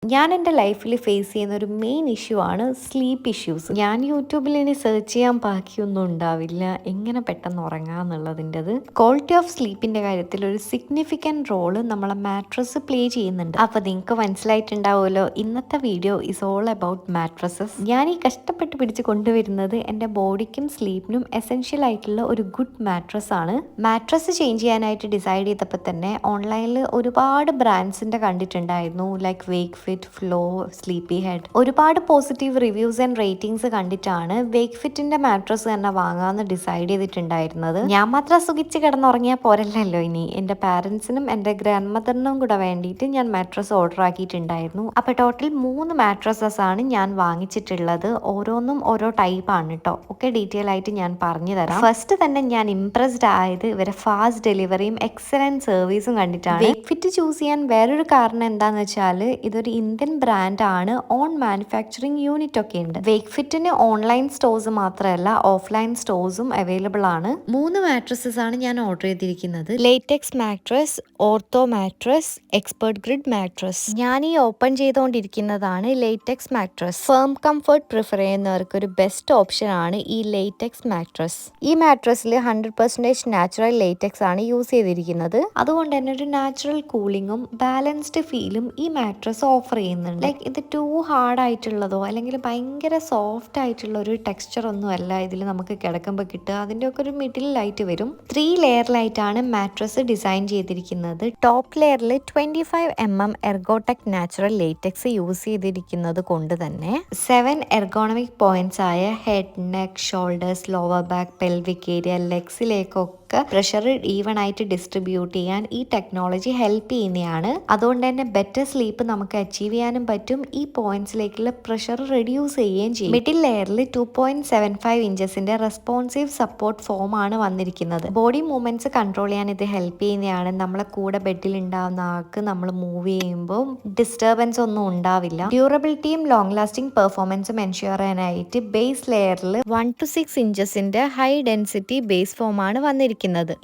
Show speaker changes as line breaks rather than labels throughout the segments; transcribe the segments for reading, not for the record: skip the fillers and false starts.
ഞാൻ എൻ്റെ ലൈഫിൽ ഫേസ് ചെയ്യുന്ന ഒരു മെയിൻ ഇഷ്യൂ ആണ് സ്ലീപ്പ് ഇഷ്യൂസ്. ഞാൻ യൂട്യൂബിൽ ഇനി സെർച്ച് ചെയ്യാൻ ബാക്കിയൊന്നും ഉണ്ടാവില്ല എങ്ങനെ പെട്ടെന്ന് ഉറങ്ങാന്നുള്ളതിൻ്റെത്. ക്വാളിറ്റി ഓഫ് സ്ലീപ്പിൻ്റെ കാര്യത്തിൽ ഒരു സിഗ്നിഫിക്കൻറ്റ് റോള് നമ്മളെ മാട്രസ് പ്ലേ ചെയ്യുന്നുണ്ട്. അപ്പോൾ നിങ്ങൾക്ക് മനസ്സിലായിട്ടുണ്ടാവുമല്ലോ, ഇന്നത്തെ video is all about mattresses. ഞാൻ ഈ കഷ്ടപ്പെട്ട് പിടിച്ച് കൊണ്ടുവരുന്നത് എൻ്റെ ബോഡിക്കും സ്ലീപ്പിനും എസെൻഷ്യൽ ആയിട്ടുള്ള ഒരു ഗുഡ് മാട്രസ് ആണ്. മാട്രസ് ചേഞ്ച് ചെയ്യാനായിട്ട് ഡിസൈഡ് ചെയ്തപ്പോൾ തന്നെ ഓൺലൈനിൽ ഒരുപാട് ബ്രാൻഡ്സിൻ്റെ കണ്ടിട്ടുണ്ടായിരുന്നു. Like wake fit, flow, sleepy head. ഒരുപാട് പോസിറ്റീവ് റിവ്യൂസ് ആൻഡ് റേറ്റിംഗ്സ് കണ്ടിട്ടാണ് വേക്ക് ഫിറ്റിന്റെ മാട്രസ് തന്നെ വാങ്ങാന്ന് ഡിസൈഡ് ചെയ്തിട്ടുണ്ടായിരുന്നത്. ഞാൻ മാത്രം സുഖിച്ച് കിടന്നുറങ്ങിയാൽ പോരല്ലോ, ഇനി എൻ്റെ പാരൻസിനും എൻ്റെ ഗ്രാൻഡ് മദറിനും കൂടെ വേണ്ടിയിട്ട് ഞാൻ മാട്രസ് ഓർഡർ ആക്കിയിട്ടുണ്ടായിരുന്നു. അപ്പൊ ടോട്ടൽ 3 മാട്രസസ് ആണ് ഞാൻ വാങ്ങിച്ചിട്ടുള്ളത്. ഓരോന്നും ഓരോ ടൈപ്പ് ആണ് കേട്ടോ. ഒക്കെ ഡീറ്റെയിൽ ആയിട്ട് ഞാൻ പറഞ്ഞു തരാം. ഫസ്റ്റ് തന്നെ ഞാൻ ഇംപ്രസ്ഡ് ആയത് ഇവരെ ഫാസ്റ്റ് ഡെലിവറിയും എക്സലന്റ് സർവീസും കണ്ടിട്ടാണ്. വേക്ക് ഫിറ്റ് ചൂസ് ചെയ്യാൻ വേറൊരു കാരണം എന്താന്ന് വെച്ചാൽ ഇതൊരു ഇന്ത്യൻ ബ്രാൻഡാണ്. ഓൺ മാനുഫാക്ചറിങ് യൂണിറ്റ് ഒക്കെ ഉണ്ട്. വേക്ക് ഫിറ്റിന് ഓൺലൈൻ സ്റ്റോഴ്സ് മാത്രമല്ല ഓഫ്ലൈൻ സ്റ്റോഴ്സും അവൈലബിൾ ആണ്. 3 മാട്രസസ് ആണ് ഞാൻ ഓർഡർ ചെയ്തിരിക്കുന്നത്. Latex mattress, ortho mattress, expert grid mattress. ഞാൻ ഈ ഓപ്പൺ ചെയ്തുകൊണ്ടിരിക്കുന്നതാണ് latex mattress. Firm comfort prefer ചെയ്യുന്നവർക്ക് ഒരു ബെസ്റ്റ് ഓപ്ഷൻ ആണ് ഈ ലേറ്റക്സ് മാട്രസ്. ഈ മാട്രസിൽ 100% നാച്ചുറൽ ലേറ്റക്സ് ആണ് യൂസ് ചെയ്തിരിക്കുന്നത്. അതുകൊണ്ട് തന്നെ ഒരു നാച്ചുറൽ കൂളിങ്ങും ബാലൻസ്ഡ് ഫീലും ഈ മാട്രസ് ഓഫർ ചെയ്യുന്നുണ്ട്. ലൈക്ക് ഇത് ടു ഹാർഡ് ആയിട്ടുള്ളതോ അല്ലെങ്കിൽ ഭയങ്കര സോഫ്റ്റ് ആയിട്ടുള്ള ഒരു ടെക്സ്ചർ ഒന്നും അല്ല ഇതിൽ നമുക്ക് കിടക്കുമ്പോൾ കിട്ടുക. അതിൻ്റെ ഒക്കെ ഒരു മിഡിലായിട്ട് വരും. 3 ലെയറിലായിട്ടാണ് മാട്രസ് ഡിസൈൻ ചെയ്തിരിക്കുന്നത്. ടോപ്പ് ലെയറിൽ 25mm എർഗോടെക് നാച്ചുറൽ ലേറ്റക്സ് യൂസ് ചെയ്തിരിക്കുന്നത് കൊണ്ട് തന്നെ 7 എർഗോണമിക് പോയിന്റ്സ് ആയ head, neck, shoulders, lower back, pelvic area, ലെഗ്സിലേക്കൊക്കെ പ്രഷർ ഈവൺ ആയിട്ട് ഡിസ്ട്രിബ്യൂട്ട് ചെയ്യാൻ ഈ ടെക്നോളജി ഹെൽപ്പ് ചെയ്യുന്നതാണ്. അതുകൊണ്ട് തന്നെ ബെറ്റർ സ്ലീപ്പ് നമുക്ക് അച്ചീവ് ചെയ്യാനും പറ്റും. ഈ പോയിന്റ്സിലേക്കുള്ള പ്രഷർ റെഡ്യൂസ് ചെയ്യുകയും ചെയ്യും. മിഡിൽ ലെയറിൽ 2.75 ഇഞ്ചസിന്റെ റെസ്പോൺസീവ് സപ്പോർട്ട് ഫോം ആണ് വന്നിരിക്കുന്നത്. ബോഡി മൂവ്മെന്റ്സ് കൺട്രോൾ ചെയ്യാൻ ഇത് ഹെൽപ്പ് ചെയ്യുന്നതാണ്. നമ്മളെ കൂടെ ബെഡിൽ ഉണ്ടാവുന്ന ആൾക്ക് നമ്മൾ മൂവ് ചെയ്യുമ്പോൾ ഡിസ്റ്റർബൻസ് ഒന്നും ഉണ്ടാവില്ല. ഡ്യൂറബിലിറ്റിയും ലോങ് ലാസ്റ്റിംഗ് പെർഫോമൻസും എൻഷുർ ചെയ്യാനായിട്ട് ബേസ് ലെയറിൽ 1 to 6 ഇഞ്ചസിന്റെ ഹൈ ഡെൻസിറ്റി ബേസ് ഫോം ആണ് വന്നിരിക്കുന്നത്.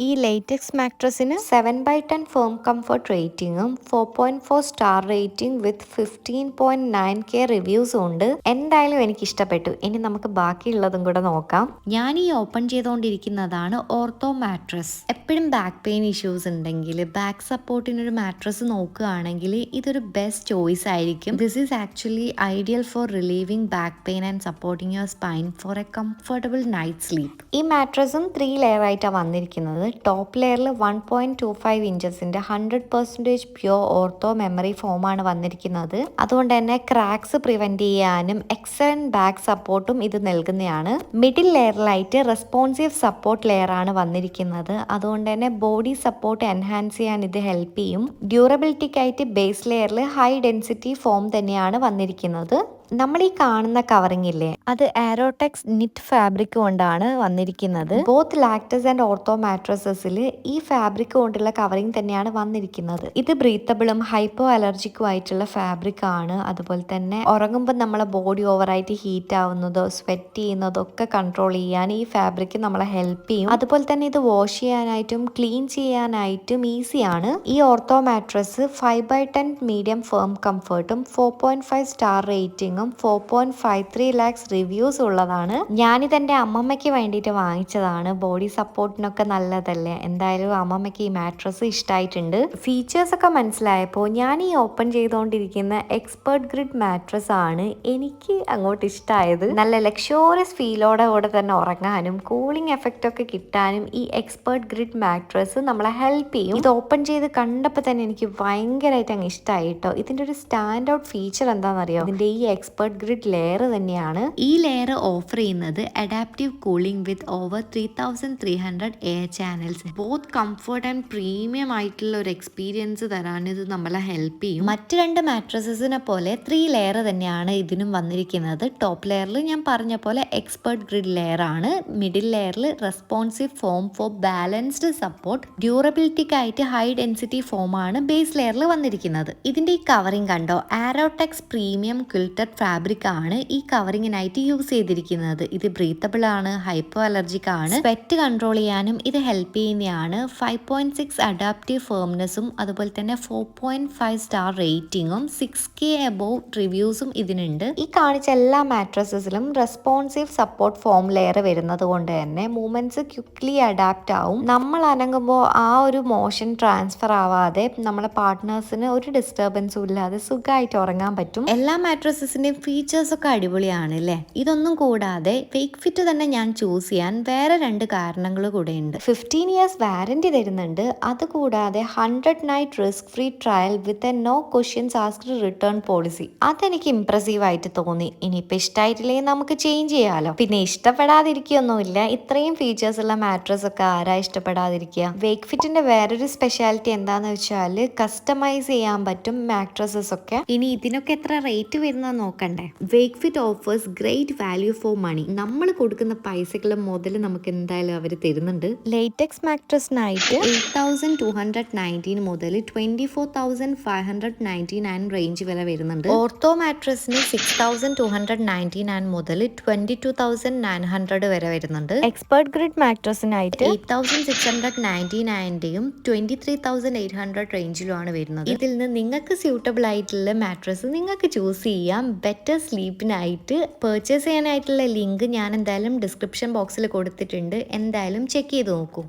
ഈ ലേറ്റക്സ് മാട്രസിന് 7/10 ഫേം കംഫർട്ട് റേറ്റിംഗും 4.4 സ്റ്റാർ റേറ്റിംഗ് വിത്ത് 15.9K റിവ്യൂസും ഉണ്ട്. എന്തായാലും എനിക്ക് ഇഷ്ടപ്പെട്ടു. ഇനി നമുക്ക് ബാക്കിയുള്ളതും കൂടെ നോക്കാം. ഞാൻ ഈ ഓപ്പൺ ചെയ്തുകൊണ്ടിരിക്കുന്നതാണ് ഓർത്തോ മാട്രസ്. എപ്പോഴും ബാക്ക് പെയിൻ ഇഷ്യൂസ് ഉണ്ടെങ്കിൽ ബാക്ക് സപ്പോർട്ടിനൊരു മാട്രസ് നോക്കുകയാണെങ്കിൽ ഇതൊരു ബെസ്റ്റ് ചോയ്സ് ആയിരിക്കും. This is actually ideal for relieving back pain and supporting your spine for a comfortable night sleep. ഈ മാട്രസും 3 ലെയർ ആയിട്ടാണ് വന്നിരിക്കുന്നത്. ടോപ്പ് ലെയറിൽ 1.25 ഇഞ്ചസിന്റെ 100% പ്യൂർ ഓർത്തോ മെമ്മറി ഫോം ആണ് വന്നിരിക്കുന്നത്. അതുകൊണ്ട് തന്നെ ക്രാക്സ് പ്രിവെന്റ് ചെയ്യാനും എക്സലന്റ് ബാക്ക് സപ്പോർട്ടും ഇത് നൽകുന്നതാണ്. മിഡിൽ ലെയറിലായിട്ട് റെസ്പോൺസീവ് സപ്പോർട്ട് ലെയർ ആണ് വന്നിരിക്കുന്നത്. അതുകൊണ്ട് തന്നെ ബോഡി സപ്പോർട്ട് എൻഹാൻസ് ചെയ്യാൻ ഇത് ഹെൽപ്പ് ചെയ്യും. ഡ്യൂറബിലിറ്റിക്കായിട്ട് ബേസ് ലെയറിൽ ഹൈ ഡെൻസിറ്റി ഫോം തന്നെയാണ് വന്നിരിക്കുന്നത്. നമ്മൾ ഈ കാണുന്ന കവറിംഗ് ഇല്ലേ, അത് ആരോടെക്സ് നിറ്റ് ഫാബ്രിക് കൊണ്ടാണ് വന്നിരിക്കുന്നത്. ബോത്ത് ലാക്ടസ് ആൻഡ് ഓർത്തോ മാട്രസസിൽ ഈ ഫാബ്രിക് കൊണ്ടുള്ള കവറിംഗ് തന്നെയാണ് വന്നിരിക്കുന്നത്. ഇത് ബ്രീത്തബിളും ഹൈപ്പോ അലർജിക്കും ആയിട്ടുള്ള ഫാബ്രിക് ആണ്. അതുപോലെ തന്നെ ഉറങ്ങുമ്പോൾ നമ്മളെ ബോഡി ഓവറായിട്ട് ഹീറ്റ് ആവുന്നതോ സ്വെറ്റ് ചെയ്യുന്നതോ ഒക്കെ കൺട്രോൾ ചെയ്യാൻ ഈ ഫാബ്രിക് നമ്മളെ ഹെൽപ്പ് ചെയ്യും. അതുപോലെ തന്നെ ഇത് വാഷ് ചെയ്യാനായിട്ടും ക്ലീൻ ചെയ്യാനായിട്ടും ഈസിയാണ്. ഈ ഓർത്തോ മാട്രസ് 5/10 മീഡിയം ഫേം കംഫർട്ടും 4.5 സ്റ്റാർ റേറ്റിംഗ് 4.53 lakhs റിവ്യൂസ് ഉള്ളതാണ്. ഞാനിതെന്റെ അമ്മമ്മയ്ക്ക് വേണ്ടിയിട്ട് വാങ്ങിച്ചതാണ്. ബോഡി സപ്പോർട്ടിനൊക്കെ നല്ലതല്ലേ. എന്തായാലും അമ്മമ്മയ്ക്ക് ഈ മാട്രസ് ഇഷ്ടമായിട്ടുണ്ട്. ഫീച്ചേഴ്സ് ഒക്കെ മനസ്സിലായപ്പോൾ ഞാൻ ഈ ഓപ്പൺ ചെയ്തുകൊണ്ടിരിക്കുന്ന എക്സ്പേർട്ട് ഗ്രിഡ് മാട്രസ് ആണ് എനിക്ക് അങ്ങോട്ട് ഇഷ്ടമായത്. നല്ല ലക്ഷോറിയസ് ഫീലോടെ കൂടെ തന്നെ ഉറങ്ങാനും കൂളിംഗ് എഫക്റ്റ് ഒക്കെ കിട്ടാനും ഈ എക്സ്പേർട്ട് ഗ്രിഡ് മാട്രസ് നമ്മളെ ഹെൽപ്പ് ചെയ്യും. ഇത് ഓപ്പൺ ചെയ്ത് കണ്ടപ്പോൾ തന്നെ എനിക്ക് ഭയങ്കരമായിട്ട് അങ്ങ് ഇഷ്ടമായി കേട്ടോ. ഇതിന്റെ ഒരു സ്റ്റാൻഡ് ഔട്ട് ഫീച്ചർ എന്താണെന്നറിയോ, ഇതിന്റെ ഈ എക്സ്പേർട്ട് ഗ്രിഡ് ലെയർ തന്നെയാണ്. ഈ ലെയർ ഓഫർ ചെയ്യുന്നത് adaptive cooling with over 3300 air channels. Both comfort and premium ആയിട്ടുള്ള ഒരു എക്സ്പീരിയൻസ് തരാൻ ഇത് നമ്മളെ ഹെൽപ്പ് ചെയ്യും. മറ്റ് 2 മാട്രസസിനെ പോലെ 3 ലെയർ തന്നെയാണ് ഇതിനും വന്നിരിക്കുന്നത്. ടോപ്പ് ലെയറിൽ ഞാൻ പറഞ്ഞ പോലെ എക്സ്പേർട്ട് ഗ്രിഡ് ലെയർ ആണ്. മിഡിൽ ലെയറിൽ responsive foam for balanced support. ഡ്യൂറബിലിറ്റിക്കായിട്ട് ഹൈ ഡെൻസിറ്റി ഫോം ആണ് ബേസ് ലെയറിൽ വന്നിരിക്കുന്നത്. ഇതിന്റെ ഈ കവറിംഗ് കണ്ടോ, ആരോടെക്സ് പ്രീമിയം ക്വിൽറ്റഡ് ഫാബ്രിക് ആണ് ഈ കവറിങ്ങിനായിട്ട് യൂസ് ചെയ്തിരിക്കുന്നത്. ഇത് ബ്രീത്തബിൾ ആണ്, ഹൈപ്പോ അലർജിക് ആണ്, സ്വെറ്റ് കൺട്രോൾ ചെയ്യാനും ഇത് ഹെൽപ്പ് ചെയ്യുന്നതാണ്. 5.6 അഡാപ്റ്റീവ് ഫേംനെസ്സും അതുപോലെ തന്നെ 4.5 സ്റ്റാർ റേറ്റിംഗും 6K എബോവ് റിവ്യൂസും ഇതിനുണ്ട്. ഈ കാണിച്ച എല്ലാ മാട്രസസിലും റെസ്പോൺസീവ് സപ്പോർട്ട് ഫോം ലെയർ വരുന്നത് കൊണ്ട് തന്നെ മൂവ്മെന്റ്സ് ക്വിക്ലി അഡാപ്റ്റ് ആവും. നമ്മൾ അനങ്ങുമ്പോൾ ആ ഒരു മോഷൻ ട്രാൻസ്ഫർ ആവാതെ നമ്മളെ പാർട്ട്നേഴ്സിന് ഒരു ഡിസ്റ്റർബൻസും ഇല്ലാതെ സുഖമായിട്ട് ഉറങ്ങാൻ പറ്റും. എല്ലാ മാട്രസസിന്റെയും ഫീച്ചേഴ്സ് ഒക്കെ അടിപൊളിയാണ് അല്ലേ? ഇതൊന്നും കൂടാതെ ഫേക്ക് ഫിറ്റ് തന്നെ ഞാൻ ചൂസ് ചെയ്യാൻ വേറെ 2 കാരണങ്ങൾ കൂടെ ഉണ്ട്. 15 ഇയേഴ്സ് വാറന്റി തരുന്നുണ്ട്. അതുകൂടാതെ 100 night risk free trial with a no questions asked return policy. അതെനിക്ക് ഇംപ്രസീവ് ആയിട്ട് തോന്നി. ഇനിയിപ്പോൾ ഇഷ്ടമായിട്ടില്ലെങ്കിൽ നമുക്ക് ചേഞ്ച് ചെയ്യാലോ. പിന്നെ ഇഷ്ടപ്പെടാതിരിക്കുകയൊന്നുമില്ല. ഇത്രയും ഫീച്ചേഴ്സ് ഉള്ള മാട്രസ് ഒക്കെ ആരാ ഇഷ്ടപ്പെടാതിരിക്കുക? വേക്ക് ഫിറ്റിന്റെ വേറൊരു സ്പെഷ്യാലിറ്റി എന്താന്ന് വെച്ചാൽ കസ്റ്റമൈസ് ചെയ്യാൻ പറ്റും മാട്രസസ് ഒക്കെ. ഇനി ഇതിനൊക്കെ എത്ര റേറ്റ് വരുന്നത് നോക്കണ്ടേ? Wakefit offers great value for money. നമ്മൾ കൊടുക്കുന്ന പൈസക്കുള്ള മുതൽ നമുക്ക് എന്തായാലും അവർ തരുന്നുണ്ട്. ലേറ്റക്സ് മാട്രസിനായിട്ട് 8,219 മുതൽ 24,599 റേഞ്ച് വരെ വരുന്നുണ്ട്. ഓർത്തോ മാട്രസിന് 6,299 മുതൽ 22,900 വരെ വരുന്നുണ്ട്. എക്സ്പേർട്ട് ഗ്രിഡ് മാട്രസിനായിട്ട് 8,699ന്റെയും 23,800 റേഞ്ചിലുമാണ് വരുന്നത്. ഇതിൽ നിന്ന് നിങ്ങൾക്ക് സ്യൂട്ടബിൾ ആയിട്ടുള്ള മാട്രസ് നിങ്ങൾക്ക് ചൂസ് ചെയ്യാം. ബെറ്റർ സ്ലീപ്പിനായിട്ട് പർച്ചേസ് ചെയ്യാനായിട്ടുള്ള ലിങ്ക് ഞാൻ എന്തായാലും ഡിസ്ക്രിപ്ഷൻ ബോക്സിൽ കൊടുത്തിട്ടുണ്ട്. എന്തായാലും ചെക്ക് ചെയ്ത് നോക്കൂ.